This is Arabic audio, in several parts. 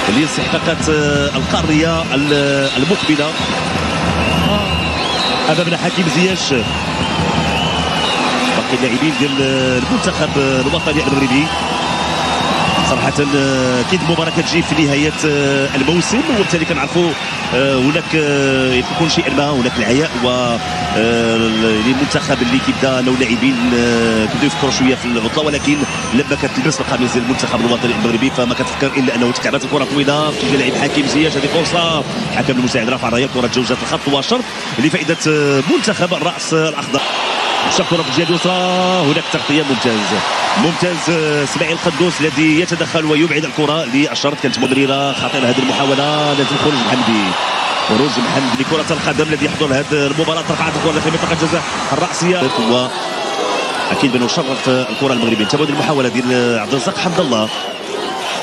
لاستحقاقات القاريه المقبله. امامنا حكيم زياش، باقي اللاعبين ديال المنتخب الوطني المغربي. صراحة أكيد المباراة كتجي في نهاية الموسم، وبالتالي كنعرفوا هناك يكون شيئا ما، هناك العياء والمنتخب اللي كيبدا انه اللاعبين كيبداو يفكروا شويه في العطله، ولكن لما كتلبس القميص ديال المنتخب الوطني المغربي فما كتفكر الا انه تكعبات الكره طويله كيجي لاعب حكيم زياش. هذه فرصه، الحكم المساعد رفع الرايه، الكره تجاوزت الخط وشرط لفائده منتخب الراس الاخضر. مشى الكره في الجهه اليسرى، هناك تغطيه ممتاز اسماعيل قدوس الذي يتدخل ويبعد الكره للشرط. كانت مبرره خطيره هذه المحاوله، لازم خروج محمدي لكره القدم الذي يحضر هذه المباراه. رفعت الكره داخل منطقه الجزاء الراسيه، واكيد بانه شرف الكره المغربيه. انتبهوا المحاوله ديال عبد الرزاق حمد الله،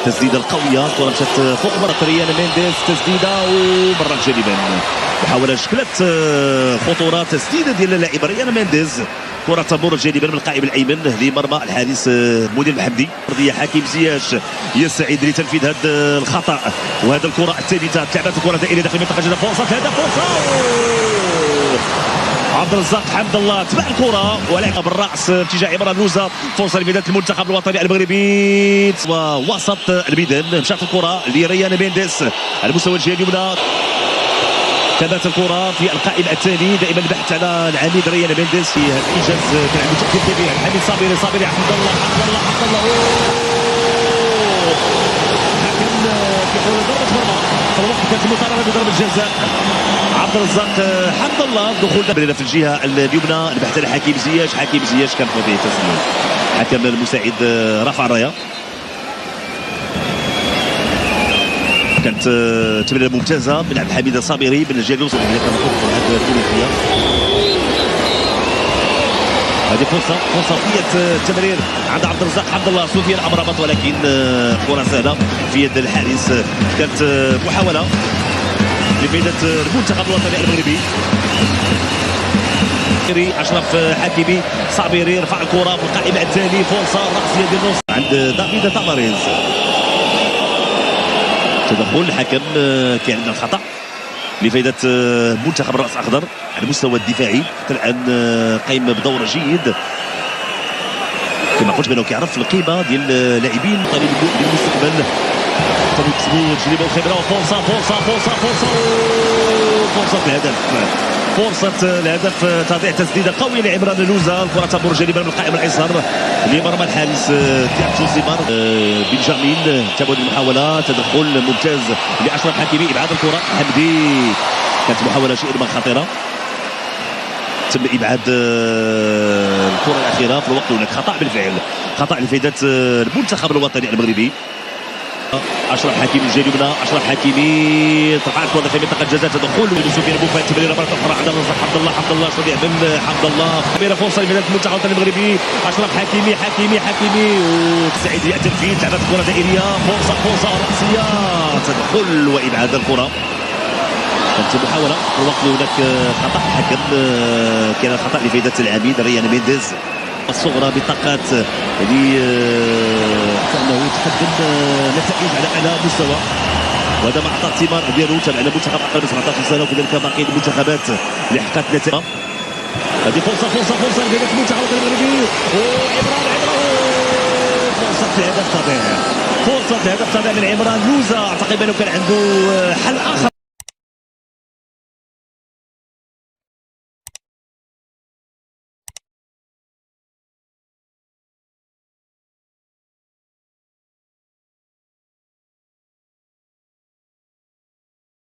تسديده القويه، الكره مشات فوق مرة ريان مينديز، تسديده وبرا جانبا. محاوله شكلت خطوره، تسديده ديال اللاعب ريان مينديز، كرة تمر جانبا من القائم الايمن لمرمى الحارس مدير المحمدي. ارضيه حكيم زياش يسعد لتنفيذ هذا الخطا، وهذا الكره الثابته تلعبت الكره دائريه داخل منطقه الجزاء. فرصه فرصه عبد الرزاق حمد الله تبع الكره ولعب بالراس اتجاه عمران لوزه. فرصه لبدايه المنتخب الوطني المغربي ووسط الميدان. مشات الكره لريان مينديز على مستوى الجهه اليمنى، ثبات الكره في القائم الثاني، دائما البحث على العميد ريان مينديز في هذا الانجاز. كان عنده تاثير كبير. حميد صابري حمد الله حكم كيقول ضربه مرمى، في الوقت كانت المطالبه بضربه جزاء. عبد الرزاق حمد الله دخول في الجهه اليمنى، البحث على حكيم زياش كان فيه تسلل. حكم المساعد رفع الرايه. كانت تمريره ممتازه من عبد الحميد الصابري من الجهه اليسرى. هذه فرصه التمرير عند عبد الرزاق حمد الله. سفيان امرابط، ولكن كره سهله في يد الحارس. كانت محاوله لفائده المنتخب الوطني المغربي. اشرف حكيمي صابري رفع الكره في القائمه الثاني، فرصه راسيه ديال النص عند دافيد تافاريز. تدخل الحكم كان عندنا الخطا لفائده منتخب الراس الاخضر على المستوى الدفاعي. حتى الان قايم بدور جيد، كما قلت بانه كيعرف القيمه ديال اللاعبين للمستقبل. تجربه خبره وفرصه فرصة الهدف تضيع تسديدة قوية لعمران لوزة. الكرة تمر جانبا من القائم الأيسر لمرمى الحارس تياغو زيمار. بنجامين تبعد المحاولة، تدخل ممتاز لأشرف حكيمي، إبعاد الكرة حمدي. كانت محاولة شيئا ما خطيرة، تم إبعاد الكرة الأخيرة في الوقت. هناك خطأ بالفعل، خطأ لفائدة المنتخب الوطني المغربي. اشرف حكيمي الجهه اليمنى، اشرف حكيمي ترفع الكره داخل منطقه الجزاء، تدخل لسفيان بوفال، تمريره مره اخرى عند حمد الله صديع بن حمد الله. كبيره فرصه لفائده المنتخب الوطني المغربي. اشرف حكيمي وسعيد ياتي الفيل، لعبت الكره دائريه، فرصه راسيه، تدخل وابعاد الكره. كانت محاوله في الوقت هناك خطا حكم، كان خطا لفائده العميد ريان مينديز. الصغرى بطاقات كأنه تقدم نتائج على اعلى مستوى، وهذا ما اعطى الثمار ديالو. تابعنا منتخب اقل من 17 سنه وكذلك باقي المنتخبات اللي حققت نتائج. هذه فرصه لفائده المنتخب المغربي. وعمران فرصه الهدف تضيع من عمران لوزة. اعتقد انه كان عنده حل اخر.